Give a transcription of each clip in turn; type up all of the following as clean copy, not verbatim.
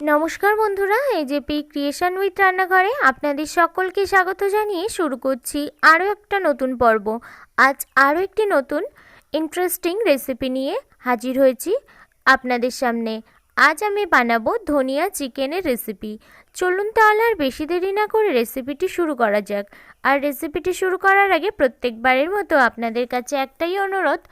নমস্কার বন্ধুরা, এই যে পি ক্রিয়েশন উইথ রান্নাঘরে আপনাদের সকলকে স্বাগত জানিয়ে শুরু করছি আরও একটা নতুন পর্ব। আজ আরও একটি নতুন ইন্টারেস্টিং রেসিপি নিয়ে হাজির হয়েছি আপনাদের সামনে। আজ আমি বানাবো ধনিয়া চিকেনের রেসিপি। চলুন তাহলে আর বেশি দেরি না করে রেসিপিটি শুরু করা যাক। আর রেসিপিটি শুরু করার আগে প্রত্যেকবারের মতো আপনাদের কাছে একটাই অনুরোধ,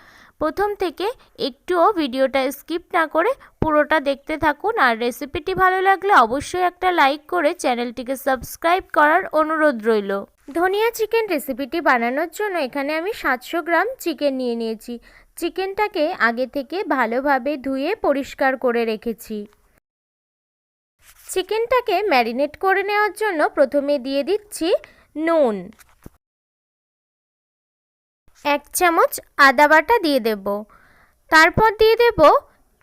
প্রথম থেকে একটুও ভিডিওটা স্কিপ না করে পুরোটা দেখতে থাকুন। আর রেসিপিটি ভালো লাগলে অবশ্যই একটা লাইক করে চ্যানেলটিকে সাবস্ক্রাইব করার অনুরোধ রইল। ধনিয়া চিকেন রেসিপিটি বানানোর জন্য এখানে আমি 700 গ্রাম চিকেন নিয়ে নিয়েছি। চিকেনটাকে আগে থেকে ভালোভাবে ধুয়ে পরিষ্কার করে রেখেছি। চিকেনটাকে ম্যারিনেট করে নেওয়ার জন্য প্রথমে দিয়ে দিচ্ছি নুন, 1 চামচ আদা বাটা দিয়ে দেব, তারপর দিয়ে দেব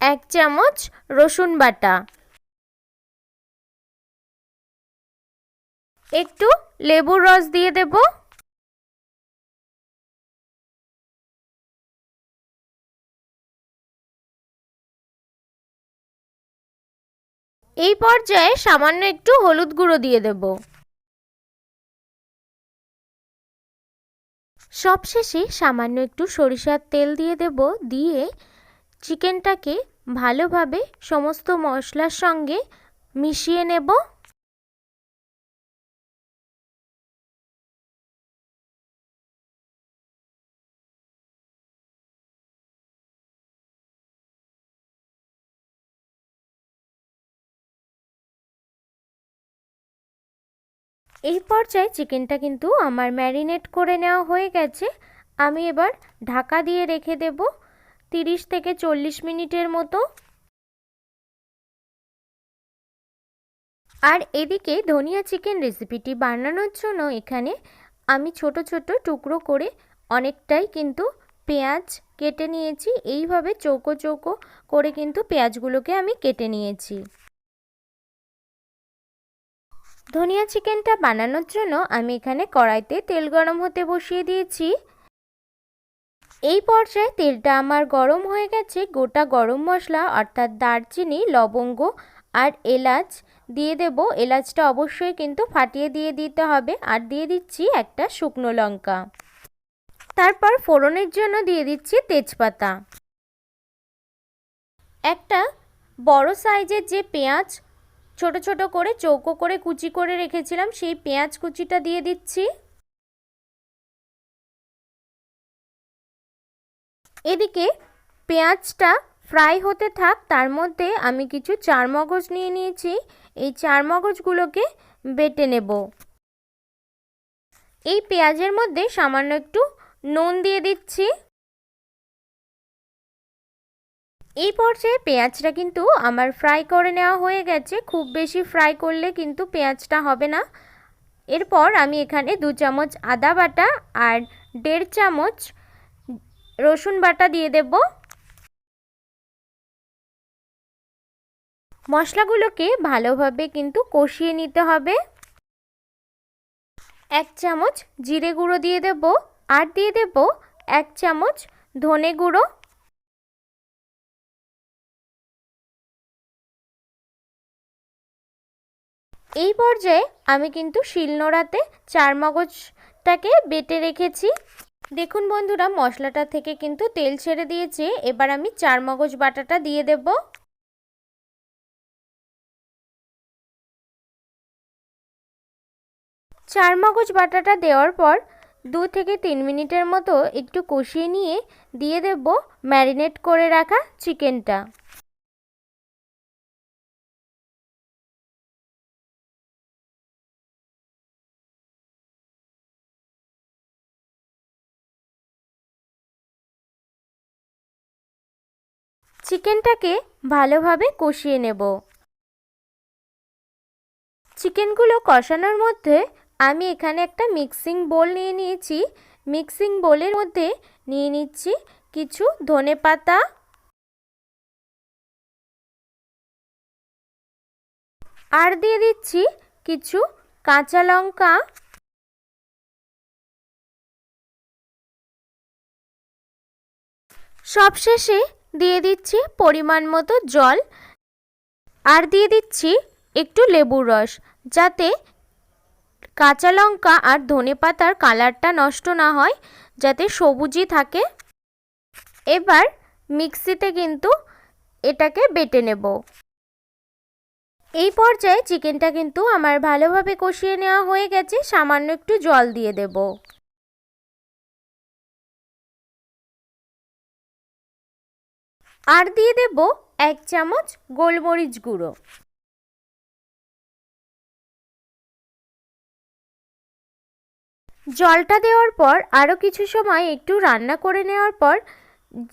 1 চামচ রসুন বাটা, একটু লেবুর রস দিয়ে দেব, এই পর্যায়ে সামান্য একটু হলুদ গুঁড়ো দিয়ে দেব। সবশেষে সামান্য একটু সরিষার তেল দিয়ে দেব। দিয়ে চিকেনটাকে ভালোভাবে সমস্ত মশলার সঙ্গে মিশিয়ে নেব। এই পর্যায়ে চিকেনটা কিন্তু আমার ম্যারিনেট করে নেওয়া হয়ে গেছে। আমি এবার ঢাকা দিয়ে রেখে দেব 30 থেকে 40 মিনিটের মতো। আর এদিকে ধনিয়া চিকেন রেসিপিটি বানানোর জন্য এখানে আমি ছোট ছোট টুকরো করে অনেকটাই কিন্তু পেঁয়াজ কেটে নিয়েছি। এইভাবে চৌকো চৌকো করে কিন্তু পেঁয়াজগুলোকে আমি কেটে নিয়েছি। ধনিয়া চিকেনটা বানানোর জন্য আমি এখানে কড়াইতে তেল গরম হতে বসিয়ে দিয়েছি। এই পর্যায়ে তেলটা আমার গরম হয়ে গেছে। গোটা গরম মশলা অর্থাৎ দারচিনি, লবঙ্গ আর এলাচ দিয়ে দেব। এলাচটা অবশ্যই কিন্তু ফাটিয়ে দিয়ে দিতে হবে। আর দিয়ে দিচ্ছি একটা শুকনো লঙ্কা। তারপর ফোড়নের জন্য দিয়ে দিচ্ছি তেজপাতা। একটা বড় সাইজের যে পেঁয়াজ ছোট ছোট করে চৌকো করে কুচি করে রেখেছিলাম, সেই পেঁয়াজ কুচিটা দিয়ে দিচ্ছি। এদিকে পেঁয়াজটা ফ্রাই হতে থাক, তার মধ্যে আমি কিছু চারমগজ নিয়ে নিয়েছি। এই চারমগজগুলোকে বেটে নেব। এই পেঁয়াজের মধ্যে সামান্য একটু নুন দিয়ে দিচ্ছি। এই পর্যায়ে পেঁয়াজটা কিন্তু আমার ফ্রাই করে নেওয়া হয়ে গেছে। খুব বেশি ফ্রাই করলে কিন্তু পেঁয়াজটা হবে না। এরপর আমি এখানে 2 চামচ আদা বাটা আর 1.5 চামচ রসুন বাটা দিয়ে দেব। মশলাগুলোকে ভালোভাবে কিন্তু কষিয়ে নিতে হবে। 1 চামচ জিরে গুঁড়ো দিয়ে দেব আর দিয়ে দেব 1 চামচ ধনে গুঁড়ো। এই পর্যায়ে আমি কিন্তু শিলনোড়াতে চারমগজটাকে বেটে রেখেছি। দেখুন বন্ধুরা, মশলাটা থেকে কিন্তু তেল ছেড়ে দিয়েছে। এবার আমি চারমগজ বাটাটা দিয়ে দেব। চারমগজ বাটাটা দেওয়ার পর 2 থেকে 3 মিনিটের মতো একটু কষিয়ে নিয়ে দিয়ে দেব ম্যারিনেট করে রাখা চিকেনটা। চিকেনটাকে ভালোভাবে কষিয়ে নেব। চিকেনগুলো কষানোর মধ্যে আমি এখানে একটা মিক্সিং বোল নিয়ে নিয়েছি। মিক্সিং বোলের মধ্যে নিয়ে নিচ্ছি কিছু ধনেপাতা, আর দিয়ে দিচ্ছি কিছু কাঁচা লঙ্কা, সবশেষে দিয়ে দিচ্ছি পরিমাণ মতো জল। আর দিয়ে দিচ্ছি একটু লেবুর রস, যাতে কাঁচা লঙ্কা আর ধনেপাতার কালারটা নষ্ট না হয়, যাতে সবুজই থাকে। এবার মিক্সিতে কিন্তু এটাকে বেটে নেব। এই পর্যায়ে চিকেনটা কিন্তু আমার ভালোভাবে কষিয়ে নেওয়া হয়ে গেছে। সামান্য একটু জল দিয়ে দেব। আর দিয়ে দেব 1 চামচ গোলমরিচ গুঁড়ো। জলটা দেওয়ার পর আরও কিছু সময় একটু রান্না করে নেওয়ার পর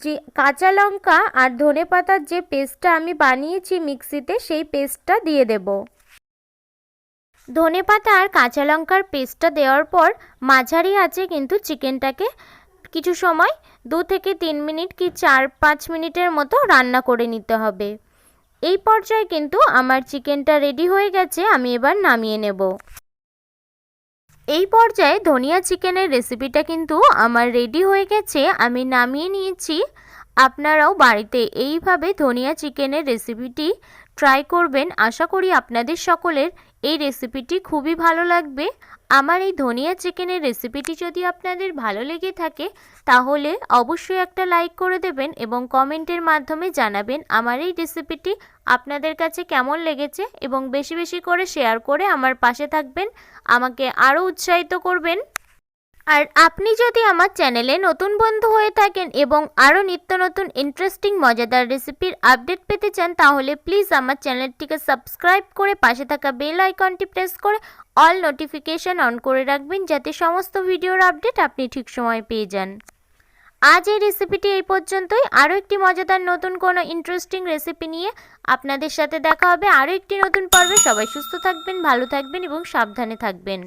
যে কাঁচা লঙ্কা আর ধনেপাতার যে পেস্টটা আমি বানিয়েছি মিক্সিতে, সেই পেস্টটা দিয়ে দেব। ধনেপাতা আর কাঁচা লঙ্কার পেস্টটা দেওয়ার পর মাঝারি আঁচে কিন্তু চিকেনটাকে কিছু সময় 2 থেকে 3 মিনিট কি 4-5 মিনিটের মতো রান্না করে নিতে হবে। এই পর্যায়ে কিন্তু আমার চিকেনটা রেডি হয়ে গেছে। আমি এবার নামিয়ে নেব। এই পর্যায়ে ধনিয়া চিকেনের রেসিপিটা কিন্তু আমার রেডি হয়ে গেছে। আমি নামিয়ে নিয়েছি। আপনারাও বাড়িতে এইভাবে ধনিয়া চিকেনের রেসিপিটি ট্রাই করবেন। আশা করি আপনাদের সকলের এই রেসিপিটি খুবই ভালো লাগবে। আমার এই ধনিয়া চিকেনের রেসিপিটি যদি আপনাদের ভালো লেগে থাকে তাহলে অবশ্যই একটা লাইক করে দেবেন এবং কমেন্টের মাধ্যমে জানাবেন আমার এই রেসিপিটি আপনাদের কাছে কেমন লেগেছে, এবং বেশি বেশি করে শেয়ার করে আমার পাশে থাকবেন, আমাকে আরও উৎসাহিত করবেন। আর আপনি যদি আমার চ্যানেলে নতুন বন্ধু হয়ে থাকেন এবং আরও নিত্য নতুন ইন্টারেস্টিং মজাদার রেসিপির আপডেট পেতে চান তাহলে প্লিজ আমার চ্যানেলটিকে সাবস্ক্রাইব করে পাশে থাকা বেল আইকনটি প্রেস করে অল নোটিফিকেশন অন করে রাখবেন, যাতে সমস্ত ভিডিওর আপডেট আপনি ঠিক সময় পেয়ে যান। আজ এই রেসিপিটি এই পর্যন্তই। আরও একটি মজাদার নতুন কোনো ইন্টারেস্টিং রেসিপি নিয়ে আপনাদের সাথে দেখা হবে আরও একটি নতুন পর্বে। সবাই সুস্থ থাকবেন, ভালো থাকবেন এবং সাবধানে থাকবেন।